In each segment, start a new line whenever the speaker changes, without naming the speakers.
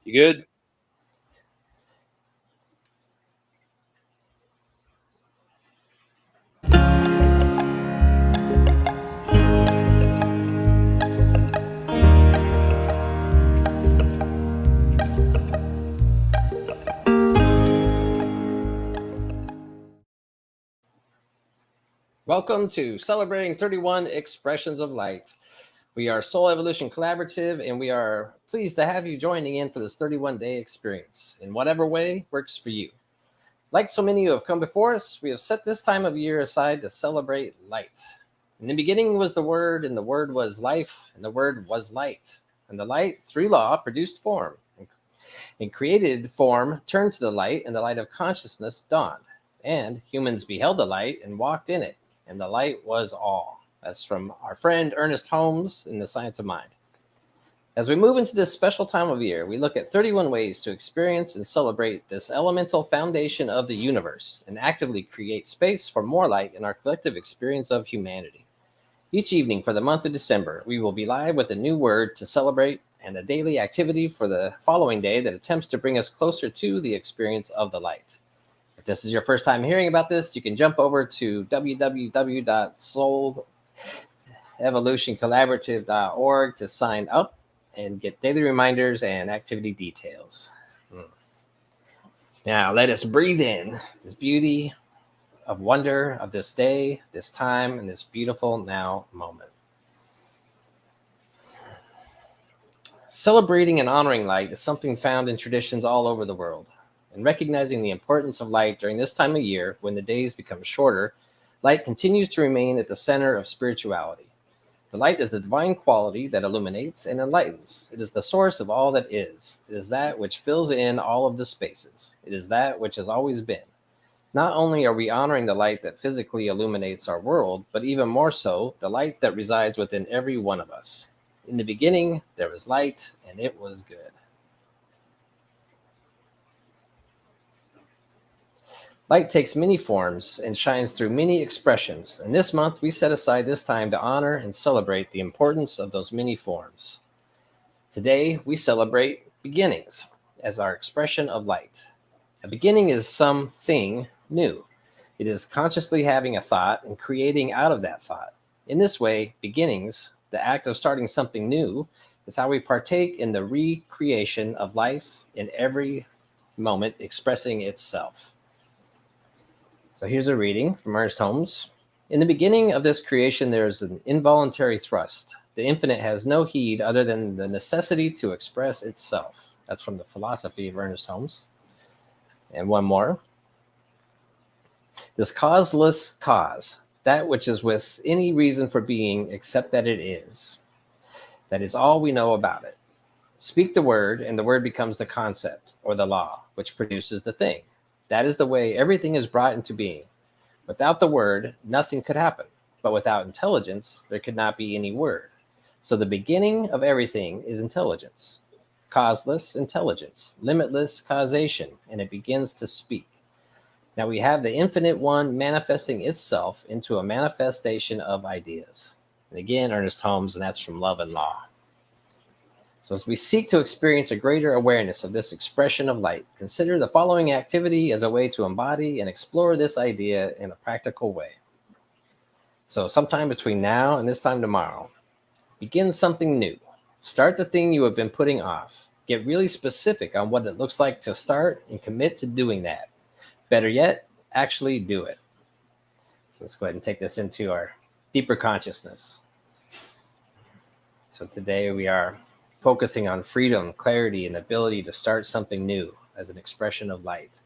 You good?
Welcome to Celebrating 31 Expressions of Light. We are Soul Evolution Collaborative, and we are pleased to have you joining in for this 31-day experience in whatever way works for you. Like so many who have come before us, we have set this time of year aside to celebrate light. In the beginning was the Word, and the Word was life, and the Word was light. And the light, through law, produced form. And created form turned to the light, and the light of consciousness dawned. And humans beheld the light and walked in it, and the light was all. That's from our friend Ernest Holmes in The Science of Mind. As we move into this special time of year, we look at 31 ways to experience and celebrate this elemental foundation of the universe and actively create space for more light in our collective experience of humanity. Each evening for the month of December, we will be live with a new word to celebrate and a daily activity for the following day that attempts to bring us closer to the experience of the light. If this is your first time hearing about this, you can jump over to www.soulevolutioncollaborative.org to sign up and get daily reminders and activity details. Now, let us breathe in this beauty of wonder of this day, this time, and this beautiful now moment. Celebrating and honoring light is something found in traditions all over the world. And recognizing the importance of light during this time of year, when the days become shorter, light continues to remain at the center of spirituality. The light is the divine quality that illuminates and enlightens. It is the source of all that is. It is that which fills in all of the spaces. It is that which has always been. Not only are we honoring the light that physically illuminates our world, but even more so, the light that resides within every one of us. In the beginning, there was light, and it was good. Light takes many forms and shines through many expressions, and this month we set aside this time to honor and celebrate the importance of those many forms. Today, we celebrate beginnings as our expression of light. A beginning is something new. It is consciously having a thought and creating out of that thought. In this way, beginnings, the act of starting something new, is how we partake in the recreation of life in every moment expressing itself. So here's a reading from Ernest Holmes. In the beginning of this creation, there is an involuntary thrust. The infinite has no heed other than the necessity to express itself. That's from the Philosophy of Ernest Holmes. And one more. This causeless cause, that which is with any reason for being except that it is. That is all we know about it. Speak the word, and the word becomes the concept, or the law, which produces the thing. That is the way everything is brought into being. Without the word, nothing could happen. But without intelligence, there could not be any word. So the beginning of everything is intelligence. Causeless intelligence, limitless causation, and it begins to speak. Now we have the infinite one manifesting itself into a manifestation of ideas. And again, Ernest Holmes, and that's from Love and Law. So as we seek to experience a greater awareness of this expression of light, consider the following activity as a way to embody and explore this idea in a practical way. So sometime between now and this time tomorrow, begin something new. Start the thing you have been putting off. Get really specific on what it looks like to start and commit to doing that. Better yet, actually do it. So let's go ahead and take this into our deeper consciousness. So today we are focusing on freedom, clarity, and ability to start something new as an expression of light.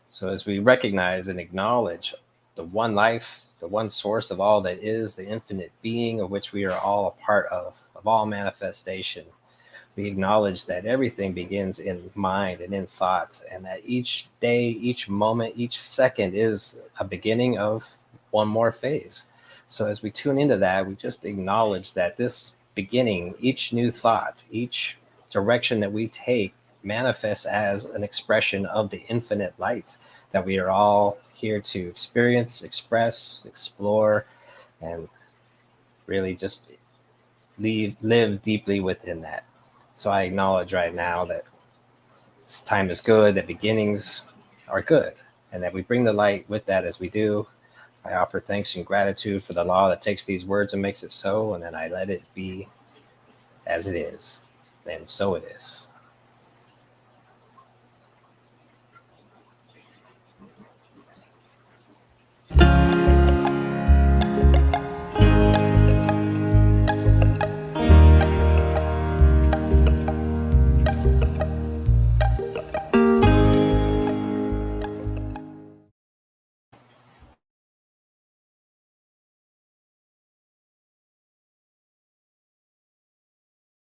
So as we recognize and acknowledge the one life, the one source of all that is, the infinite being of which we are all a part of all manifestation, we acknowledge that everything begins in mind and in thought, and that each day, each moment, each second is a beginning of one more phase. So as we tune into that, we just acknowledge that this beginning, each new thought, each direction that we take manifests as an expression of the infinite light that we are all here to experience, express, explore, and really just live deeply within that. So I acknowledge right now that time is good, that beginnings are good, and that we bring the light with that as we do. I offer thanks and gratitude for the law that takes these words and makes it so, and then I let it be as it is. And so it is.